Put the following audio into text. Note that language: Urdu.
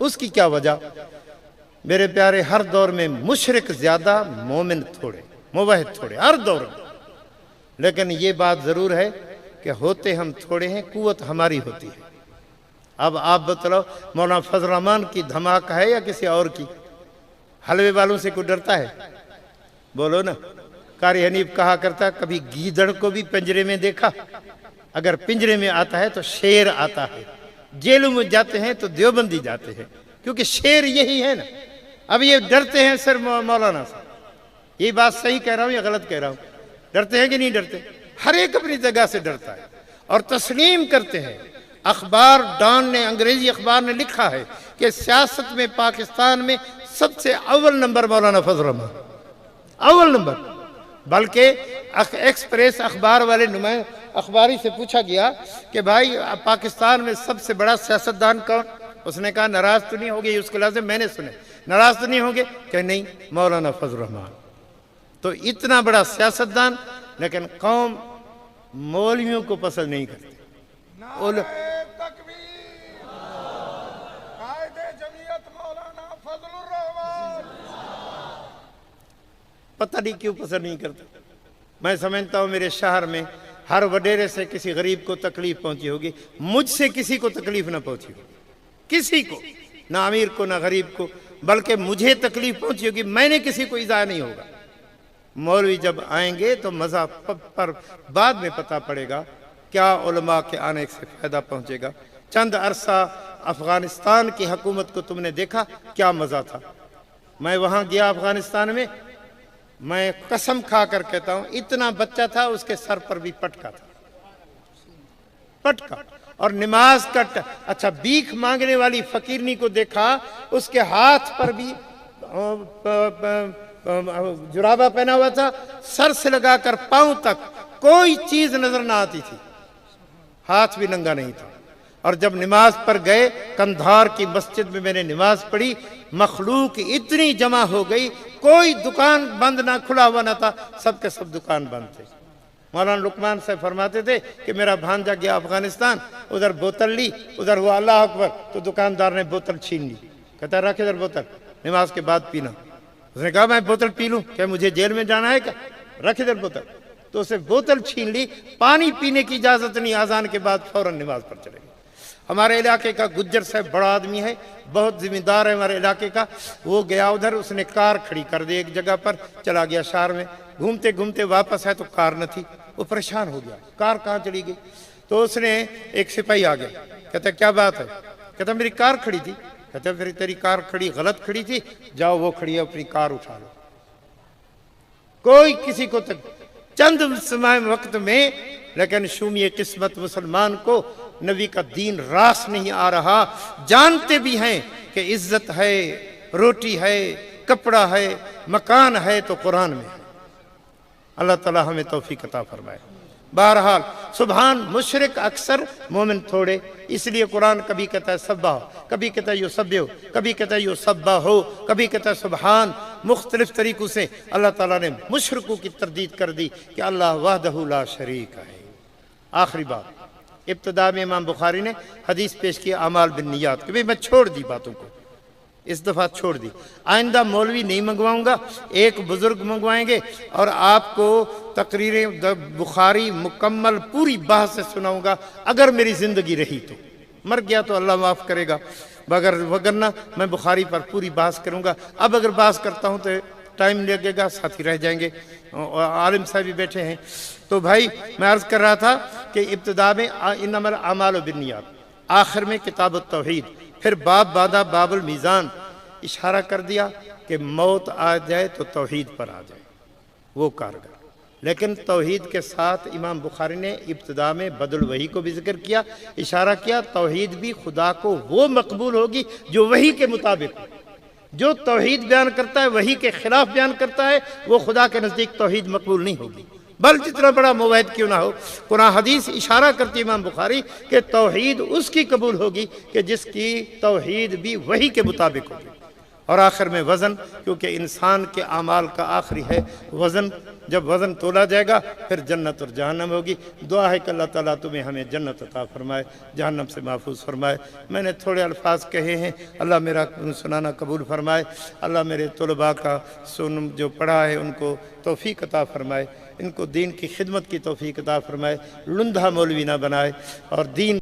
اس کی کیا وجہ؟ میرے پیارے، ہر دور میں مشرک زیادہ، مومن تھوڑے، موحد تھوڑے، ہر دور میں۔ لیکن یہ بات ضرور ہے کہ ہوتے ہم تھوڑے ہیں، قوت ہماری ہوتی ہے۔ اب آپ بتلاؤ، مولانا فضل الرحمان کی دھماک ہے یا کسی اور کی؟ حلوے والوں سے کوئی ڈرتا ہے؟ بولو نا۔ قاری حنیف کہا کرتا، کبھی گیدڑ کو بھی پنجرے میں دیکھا؟ اگر پنجرے میں آتا ہے تو شیر آتا ہے۔ جیلوں میں جاتے ہیں تو دیوبندی جاتے ہیں، کیونکہ شیر یہی ہے نا۔ اب یہ ڈرتے ہیں سر مولانا سے۔ یہ بات صحیح کہہ رہا ہوں یا غلط کہہ رہا ہوں؟ ڈرتے ہیں کہ نہیں ڈرتے؟ ہر ایک اپنی جگہ سے ڈرتا ہے اور تسلیم کرتے ہیں۔ اخبار ڈان نے، انگریزی اخبار نے لکھا ہے کہ سیاست میں پاکستان میں سب سے اول نمبر مولانا فضل الرحمان، اول نمبر۔ بلکہ ایکسپریس اخبار والے اخباری سے پوچھا گیا کہ بھائی پاکستان میں سب سے بڑا سیاستدان کون؟ اس نے کہا ناراض تو نہیں ہوگے، اس کے لفظ میں نے سنے، ناراض تو نہیں ہوگے کہ نہیں، مولانا فضل الرحمان۔ تو اتنا بڑا سیاستدان، لیکن قوم مولویوں کو پسند نہیں کرتی۔ پتہ نہیں کیوں پسند نہیں کرتے۔ میں سمجھتا ہوں میرے شہر میں ہر وڈیرے سے کسی غریب کو تکلیف پہنچی ہوگی، مجھ سے کسی کو تکلیف نہ پہنچی ہوگی، کسی کو، نہ امیر کو نہ غریب کو، بلکہ مجھے تکلیف پہنچی ہوگی، میں نے کسی کو ایذا نہیں ہوگا۔ مولوی جب آئیں گے تو مزہ پر بعد میں پتہ پڑے گا، کیا علماء کے آنے سے فائدہ پہنچے گا۔ چند عرصہ افغانستان کی حکومت کو تم نے دیکھا، کیا مزہ تھا۔ میں وہاں گیا افغانستان میں، میں قسم کھا کر کہتا ہوں، اتنا بچہ تھا، اس کے سر پر بھی پٹکا تھا، پٹکا۔ اور نماز کا اچھا بھیک مانگنے والی فقیرنی کو دیکھا، اس کے ہاتھ پر بھی جرابہ پہنا ہوا تھا، سر سے لگا کر پاؤں تک کوئی چیز نظر نہ آتی تھی، ہاتھ بھی ننگا نہیں تھا۔ اور جب نماز پر گئے، کندھار کی مسجد میں میں نے نماز پڑھی، مخلوق اتنی جمع ہو گئی، کوئی دکان بند نہ، کھلا ہوا نہ تھا، سب کے سب دکان بند تھے۔ مولانا لقمان صاحب فرماتے تھے کہ میرا بھانجا گیا افغانستان، ادھر بوتل لی، ادھر ہوا اللہ اکبر، تو دکاندار نے بوتل چھین لی، کہتا رکھ ادھر بوتل، نماز کے بعد پینا۔ اس نے کہا میں بوتل پی لوں، کیا مجھے جیل میں جانا ہے کیا؟ رکھ ادھر بوتل۔ تو اسے بوتل چھین لی، پانی پینے کی اجازت نہیں، اذان کے بعد فوراً نماز پر چلے گئے۔ ہمارے علاقے کا گجر صاحب بڑا آدمی ہے، بہت ذمہ دار ہے ہمارے علاقے کا، وہ گیا ادھر، اس نے کار کھڑی کر دی ایک جگہ پر، چلا گیا شہر میں، گھومتے گھومتے واپس ہے تو کار نہ تھی، وہ پریشان ہو گیا، کار کہاں چلی گئی؟ تو اس نے ایک سپاہی آ گیا، کہتا کیا بات ہے؟ کہتا میری کار کھڑی تھی۔ کہتا پھر تیری کار کھڑی غلط کھڑی تھی، جاؤ وہ کھڑی ہے اپنی کار اٹھا لو۔ کوئی کسی کو تک چند وقت میں، لیکن شومی قسمت مسلمان کو نبی کا دین راس نہیں آ رہا، جانتے بھی ہیں کہ عزت ہے، روٹی ہے، کپڑا ہے، مکان ہے تو قرآن میں ہے۔ اللہ تعالی ہمیں توفیق عطا فرمائے۔ بہرحال سبحان، مشرک اکثر، مومن تھوڑے، اس لیے قرآن کبھی کہتا ہے سبح، کبھی کہتا ہے یسبح، کبھی کہتا ہے یسبح ہو، کبھی کہتا ہے سبحان۔ مختلف طریقوں سے اللہ تعالیٰ نے مشرکوں کی تردید کر دی کہ اللہ وحدہ لا شریک ہے۔ آخری بات، ابتدا میں امام بخاری نے حدیث پیش کی اعمال بالنیات، کہ بھئی میں چھوڑ دی باتوں کو، اس دفعہ چھوڑ دی، آئندہ مولوی نہیں منگواؤں گا، ایک بزرگ منگوائیں گے اور آپ کو تقریر بخاری مکمل پوری بحث سے سناؤں گا، اگر میری زندگی رہی تو، مر گیا تو اللہ معاف کرے گا، وگرنہ میں بخاری پر پوری بحث کروں گا۔ اب اگر بحث کرتا ہوں تو ٹائم لگے گا، ساتھی رہ جائیں گے، عالم صاحب بھی بیٹھے ہیں۔ تو بھائی میں عرض کر رہا تھا کہ ابتدا میں انما الاعمال بالنیات، آخر میں کتاب التوحید، پھر باب بعدہ باب المیزان، اشارہ کر دیا کہ موت آ جائے تو توحید پر آ جائے، وہ کارگر۔ لیکن توحید کے ساتھ امام بخاری نے ابتدا میں بدل وحی کو بھی ذکر کیا، اشارہ کیا توحید بھی خدا کو وہ مقبول ہوگی جو وحی کے مطابق ہو۔ جو توحید بیان کرتا ہے وحی کے خلاف بیان کرتا ہے، وہ خدا کے نزدیک توحید مقبول نہیں ہوگی، بل جتنا بڑا موحد کیوں نہ ہو۔ قرآن حدیث اشارہ کرتی امام بخاری کہ توحید اس کی قبول ہوگی کہ جس کی توحید بھی وحی کے مطابق ہوگی۔ اور آخر میں وزن، کیونکہ انسان کے اعمال کا آخری ہے وزن۔ جب وزن تولا جائے گا پھر جنت اور جہنم ہوگی۔ دعا ہے کہ اللہ تعالیٰ تمہیں ہمیں جنت عطا فرمائے، جہنم سے محفوظ فرمائے۔ میں نے تھوڑے الفاظ کہے ہیں، اللہ میرا سنانا قبول فرمائے۔ اللہ میرے طلباء کا جو پڑھا ہے ان کو توفیق عطا فرمائے، ان کو دین کی خدمت کی توفیق عطا فرمائے، لندھا مولوی نہ بنائے، اور دین